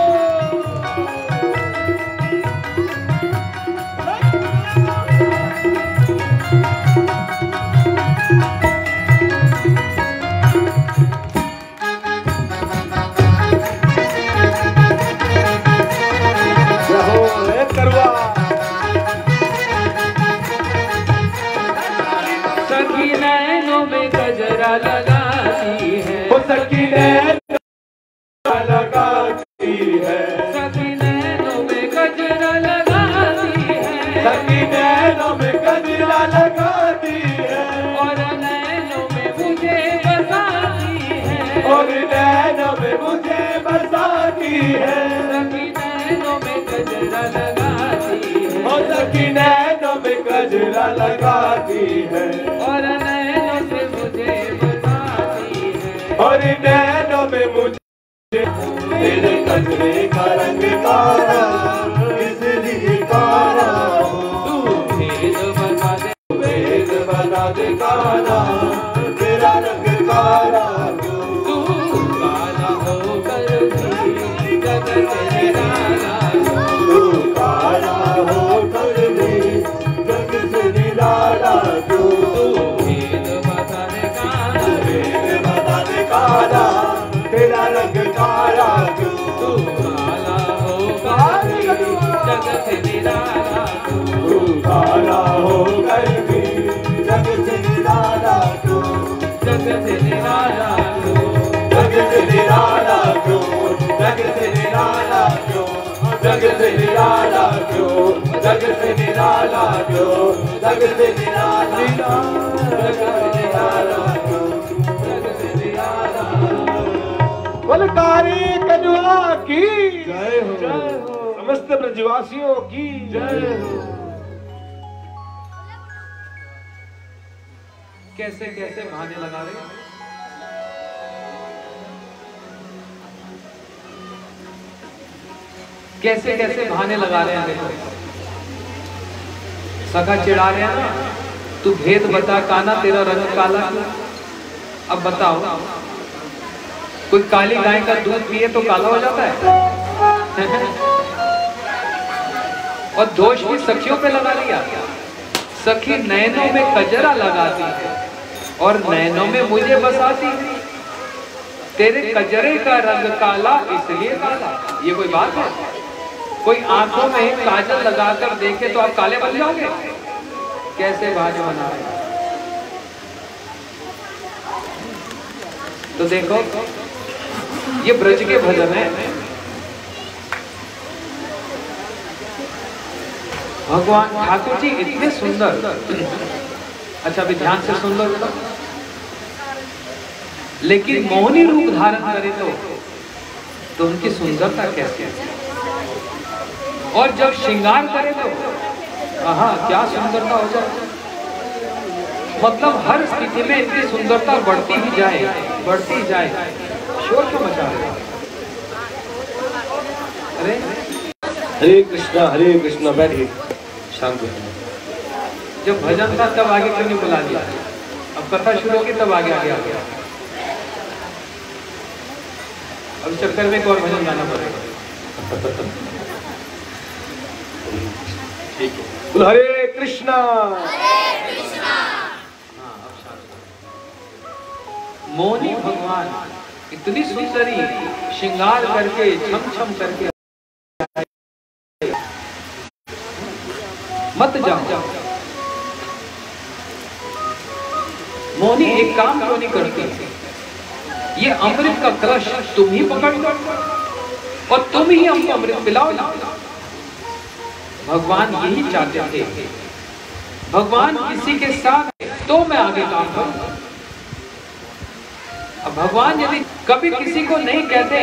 सखी नैनों में गजरा लगाती है सखी लगाती है सखी नैनों में गजरा लगाती है सखी नैनों में गजरा लगाती है और नैनों में मुझे बसाती है और नैनों में मुझे बरसाती है सखी नैनों में गजरा लगाती है, और सखी नैनों में गजरा लगाती है, और नैनों से मुझे बताती है, और नैनों में मुझे तेरे गजरे का रंग काला, इसलिए काला तू भेद बता दे, भेद बता दे काला, तेरा रंग काला तू काला होकर भी जगत निराला, तू काला होकर भी जग से निराला तू भेद बता दे काला, भेद बता दे काला, तेरा रंग काला क्यों, तू काला होकर भी जगत निराला, तू काला होकर भी जग से निराला क्यों, जगत निराला जग से निराला क्यों, जग से निराला क्यों, जग से निराला क्यों, जग से निराला क्यों, जग से निराला जग से निराला क्यों, जग से निराला। बलकारी कन्वा की जय हो, समस्त ब्रजवासियों की जय हो। कैसे कैसे बहाने लगा रहे हैं, कैसे कैसे बहाने लगा रहे हैं। देखो सखा चिढ़ा रहे हैं ना, तू भेद बता काना तेरा रंग काला क्यों। अब बताओ कोई काली गाय का दूध पिए तो काला हो जाता है और दोष भी सखियों पे लगा लिया। सखी नैनों में कजरा लगाती है और नैनों में मुझे बसाती, तेरे कजरे का रंग काला इसलिए काला। ये कोई बात है? कोई आंखों में काजल लगाकर देखे तो आप काले बन जाओगे? कैसे बाज बना रहे। तो देखो ये ब्रज के भजन है। भगवान ठाकुर जी इतने सुंदर। अच्छा अभी ध्यान से सुन लो जरा। लेकिन मोहनी रूप धारण करे तो उनकी सुंदरता कैसी है, और जब श्रृंगार करे तो क्या सुंदरता हो जाए। मतलब हर स्थिति में इनकी सुंदरता बढ़ती ही जाए, बढ़ती ही जाए। शोर क्यों मचा रहे? अरे हरे कृष्णा बैठिए शांत हो। जब भजन था तब आगे क्यों नहीं बुला दिया? अब कथा शुरू होगी तब आगे आ गया। अब चक्कर में एक और भजन गाना पड़ेगा। ठीक है, बोलो हरे कृष्णा। मोहनी भगवान इतनी सुंदरी श्रृंगार करके छम छम करके मत जाओ। मोहनी एक काम क्यों नहीं करती? ये अमृत का कलश तुम ही पकड़ लो और तुम ही हमको अमृत पिलाओ। भगवान यही चाहते थे। भगवान किसी के साथ तो मैं आगे काम करूं। अब भगवान यदि कभी किसी को नहीं कहते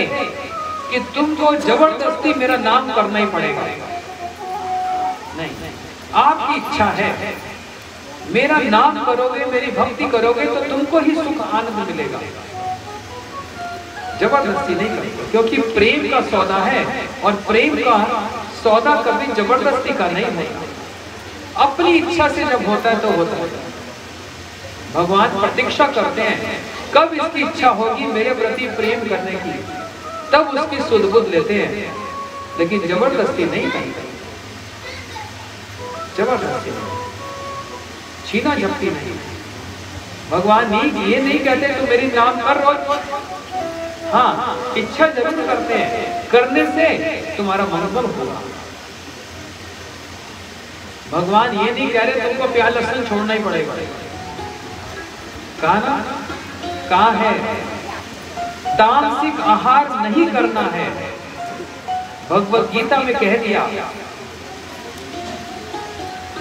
कि तुमको जबरदस्ती मेरा नाम करना ही पड़ेगा, नहीं, आपकी इच्छा है मेरा नाम करोगे, मेरी भक्ति करोगे तो तुमको ही सुख आनंद मिलेगा। जबरदस्ती नहीं करते, क्योंकि प्रेम का सौदा है और प्रेम का सौदा कभी जबरदस्ती का नहीं होता। अपनी इच्छा से जब होता है तो होता है। भगवान प्रतीक्षा करते हैं कब इसकी इच्छा होगी मेरे प्रति प्रेम करने की, तब उसकी सुध बुध लेते हैं, लेकिन जबरदस्ती नहीं करते। जबरदस्ती नहीं, छीना झपटी नहीं। भगवान ये नहीं कहते तुम मेरी नाम कर रोज। हाँ, इच्छा जरूर करते हैं, करने से तुम्हारा मनोबल होगा। भगवान ये नहीं कह रहे तुमको प्याज लहसुन छोड़ना ही पड़ेगा। कहा ना, कहा है तामसिक आहार नहीं करना है। भगवत गीता में कह दिया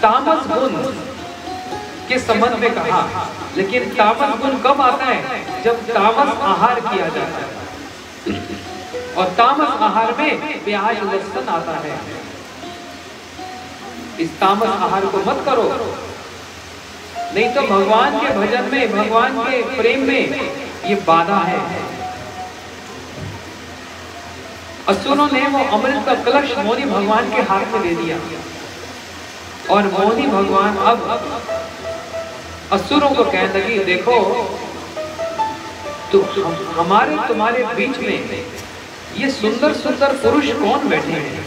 तामस गुण के संबंध में कहा, लेकिन तामस गुण कब आता है? जब तामस आहार किया जाता है। और तामस आहार में प्याज लहसुन आता है। इस तामस आहार को मत करो, नहीं तो भगवान के भजन में, भगवान के प्रेम में ये बाधा है। असुरों ने वो अमृत का कलश मौनी भगवान के हाथ में दे दिया और मौनी भगवान अब असुरों को कहने लगी, देखो तो हमारे तुम्हारे बीच में ये सुंदर सुंदर पुरुष कौन बैठे हैं।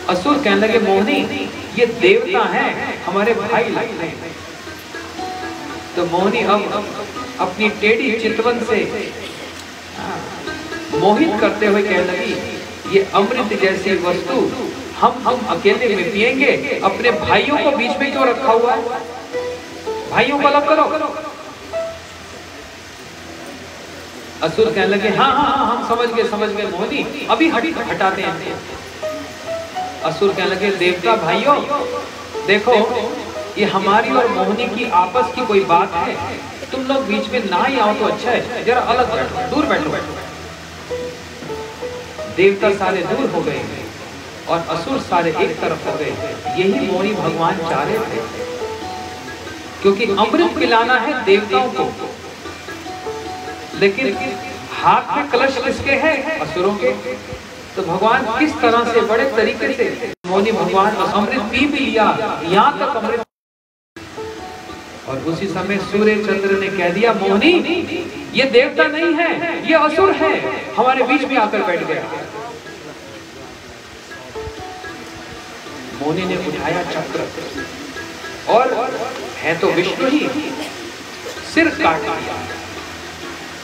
असुर कहने लगे, मोहिनी ये देवता हैं, हमारे भाई लगते हैं। तो मोहिनी अब अपनी टेढ़ी चितवन से मोहित करते हुए कहने लगी, ये अमृत जैसी वस्तु हम अकेले में पिएंगे, अपने भाइयों को बीच में क्यों रखा हुआ है, भाइयों को अलग करो। असुर कहने लगे, हाँ हम समझ गए मोहिनी, अभी हटाते हैं। असुर कहने लगे, देवता भाइयों देखो, ये हमारी और मोहिनी की आपस की कोई बात है, तुम लोग बीच में ना ही आओ तो अच्छा है, जरा अलग बैठो, दूर बैठो। देवता सारे दूर हो गए और असुर सारे एक तरफ हो गए। यही मोहिनी भगवान चाह रहे थे, क्योंकि अमृत पिलाना है देवताओं को, लेकिन हाथ में कलश किसके हैं, असुरों के। तो भगवान किस तरह से बड़े तरीके से मोहिनी भगवान अमृत पी भी लिया, यहाँ तक अमृत। और उसी समय सूर्य चंद्र ने कह दिया, मोहिनी ये देवता नहीं है, ये असुर है, हमारे बीच में आकर बैठ गया। मोहिनी ने उठाया चक्र और है तो विष्णु ही, सिर काट दिया,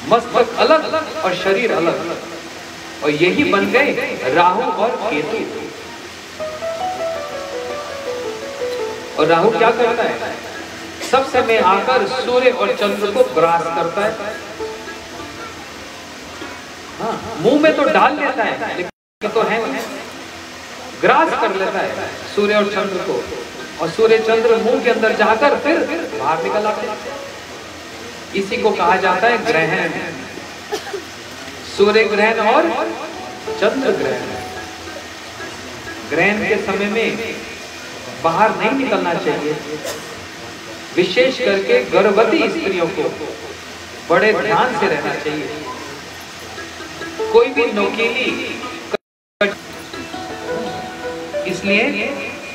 मस्तक अलग और शरीर अलग, और यही बन गए राहु और केतु। और राहु क्या करता है, सब समय आकर सूर्य और चंद्र को ग्रास करता है। हाँ, मुंह में तो डाल लेता है, लेकिन तो है नहीं, ग्रास कर लेता है सूर्य और चंद्र को, और सूर्य चंद्र मुंह के अंदर जाकर फिर बाहर निकल आते हैं। इसी को कहा जाता है ग्रहण, सूर्य ग्रहण और चंद्र ग्रहण। ग्रहण के समय में बाहर नहीं निकलना चाहिए, विशेष करके गर्भवती स्त्रियों को बड़े ध्यान से रहना चाहिए। कोई भी नोकीली, इसलिए